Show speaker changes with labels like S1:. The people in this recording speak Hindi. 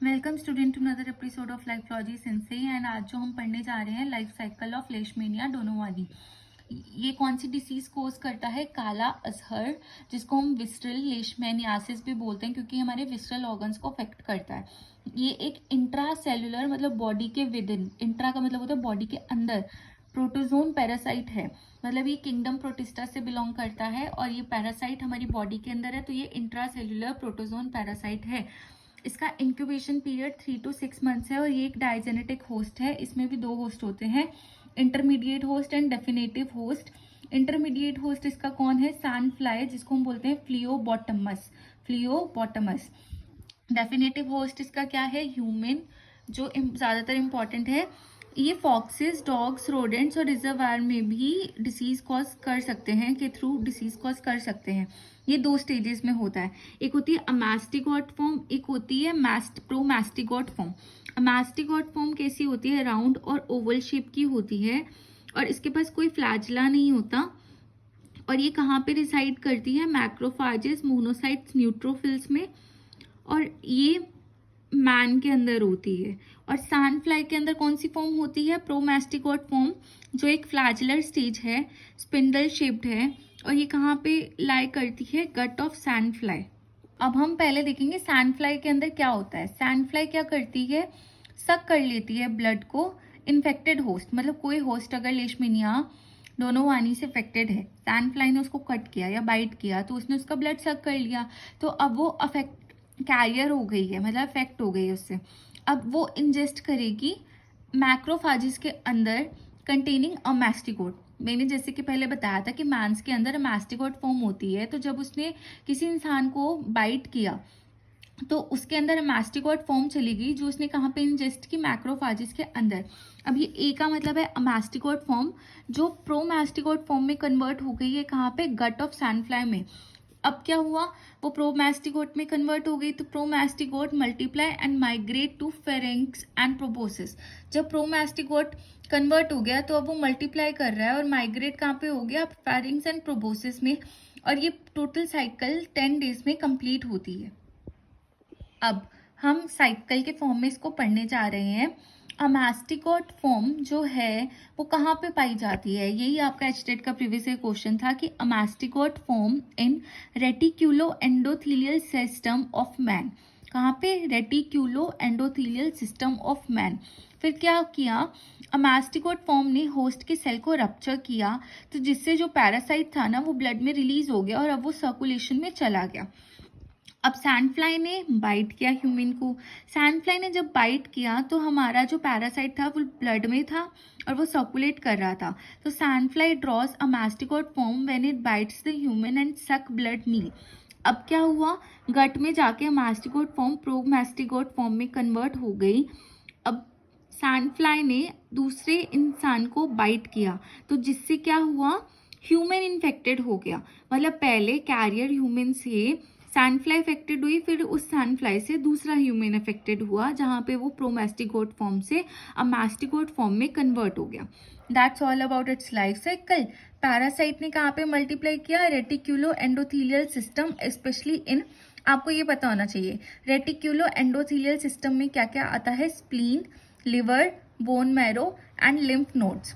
S1: Welcome student to another episode of Lifeology sensei. And आज जो हम पढ़ने जा रहे हैं life cycle of Leishmania donovani. ये कौन सी डिसीज कोज करता है? काला अजहर, जिसको हम विस्ट्रल लेशमेनियासिस भी बोलते हैं क्योंकि हमारे विस्ट्रल ऑर्गन्स को अफेक्ट करता है। ये एक इंट्रा सेलुलर मतलब बॉडी के विद इन, इंट्रा का मतलब होता है बॉडी के अंदर, प्रोटोजोन पैरासाइट है। मतलब ये किंगडम प्रोटिस्टा से बिलोंग करता है और ये पैरासाइट हमारी बॉडी के अंदर है, तो ये इंट्रा सेलुलर प्रोटोजोन पैरासाइट है। इसका इंक्यूबेशन पीरियड 3 to 6 मंथ्स है और ये एक डायजेनेटिक होस्ट है। इसमें भी 2 होस्ट होते हैं, intermediate host and definitive host. Intermediate host इसका कौन है? सैंड फ्लाई, जिसको हम बोलते हैं फ्लियोबॉटमस। फ्लियोबॉटमस। डेफिनेटिव होस्ट इसका क्या है? ह्यूमन, जो ज़्यादातर इंपॉर्टेंट है। ये फॉक्सेस, डॉग्स, रोडेंट्स और रिजर्वायर में भी डिसीज कॉज कर सकते हैं, के थ्रू डिसीज कॉज कर सकते हैं। ये 2 स्टेजेस में होता है, एक होती है अमास्टिगॉट फॉर्म, एक होती है प्रोमास्टिगॉट फॉर्म। अमास्टिगॉट फॉर्म कैसी होती है? राउंड और ओवल शेप की होती है और इसके पास कोई फ्लैजला नहीं होता। और ये कहाँ पे रिसाइड करती है? मैक्रोफाजेस, मोनोसाइट्स, न्यूट्रोफिल्स में। और ये मैन के अंदर होती है। और सैंड फ्लाई के अंदर कौन सी फॉर्म होती है? प्रोमास्टिगॉट फॉर्म, जो एक फ्लैजुलर स्टेज है, स्पिंडल शेप्ड है और ये कहाँ पे लाई करती है? Gut of sand fly. अब हम पहले देखेंगे सैंड फ्लाई के अंदर क्या होता है। सैंड फ्लाई क्या करती है? सक कर लेती है ब्लड को इन्फेक्टेड होस्ट, मतलब कोई होस्ट अगर लेशमेनिया डोनोवानी से अफेक्टेड है, सैंड फ्लाई ने उसको कट किया या बाइट किया तो उसने उसका ब्लड सक कर लिया, तो अब वो अफेक्ट कैरियर हो गई है, मतलब अफेक्ट हो गई है उससे। अब वो इंजेस्ट करेगी मैक्रोफाजिस के अंदर कंटेनिंग अ मैस्टिगोट। मैंने जैसे कि पहले बताया था कि मैंस के अंदर मैस्टिगोट फॉर्म होती है, तो जब उसने किसी इंसान को बाइट किया तो उसके अंदर मैस्टिगोट फॉर्म चली गई, जो उसने कहाँ पे इंजेस्ट की? मैक्रोफाजिस के अंदर। अब ये ए का मतलब है मैस्टिगोट फॉर्म, जो प्रोमास्टिगोट फॉर्म में कन्वर्ट हो गई है कहाँ पे? गट ऑफ सैंडफ्लाई में। अब क्या हुआ? वो प्रोमास्टिगोट में कन्वर्ट हो गई, तो promastigote multiply and migrate to pharynx and proboscis. जब प्रोमास्टिगोट कन्वर्ट हो गया तो अब वो मल्टीप्लाई कर रहा है और माइग्रेट कहाँ पे हो गया? फेरिंक्स एंड प्रोबोसिस में। और ये टोटल साइकिल 10 डेज में कंप्लीट होती है। अब हम साइकिल के फॉर्म में इसको पढ़ने जा रहे हैं। अमास्टिगोट फॉर्म जो है वो कहाँ पे पाई जाती है? यही आपका एचटेट का प्रीवियस ईयर क्वेश्चन था कि amastigote form in reticulo endothelial system of man. कहाँ पे? Reticulo endothelial system of man. फिर क्या किया? अमास्टिगोट फॉर्म ने होस्ट के सेल को रप्चर किया, तो जिससे जो पैरासाइट था ना वो ब्लड में रिलीज हो गया और अब वो सर्कुलेशन में चला गया। अब सैंड फ्लाई ने बाइट किया ह्यूमन को। सैंड फ्लाई ने जब बाइट किया तो हमारा जो पैरासाइट था वो ब्लड में था और वो सर्कुलेट कर रहा था, तो sand fly draws amastigote form when it bites the human and suck blood नील। अब क्या हुआ? गट में जाके मैस्टिगोट फॉर्म प्रोमास्टिगोट फॉर्म में कन्वर्ट हो गई। अब सैंड फ्लाई ने दूसरे इंसान को बाइट किया, तो जिससे क्या हुआ? ह्यूमन इन्फेक्टेड हो गया। मतलब पहले कैरियर ह्यूमन से सैंड फ्लाई अफेक्टेड हुई, फिर उस सैंड फ्लाई से दूसरा ह्यूमन अफेक्टेड हुआ, जहाँ पे वो प्रोमास्टिगोट फॉर्म से अमास्टिगोट फॉर्म में कन्वर्ट हो गया। That's all about it's life cycle. Parasite ने कहाँ पे मल्टीप्लाई किया? रेटिक्यूलो एंडोथीलियल सिस्टम, स्पेशली इन, आपको ये पता होना चाहिए रेटिक्यूलो एंडोथीलियल सिस्टम में क्या क्या आता है? Spleen, liver, bone marrow and lymph nodes.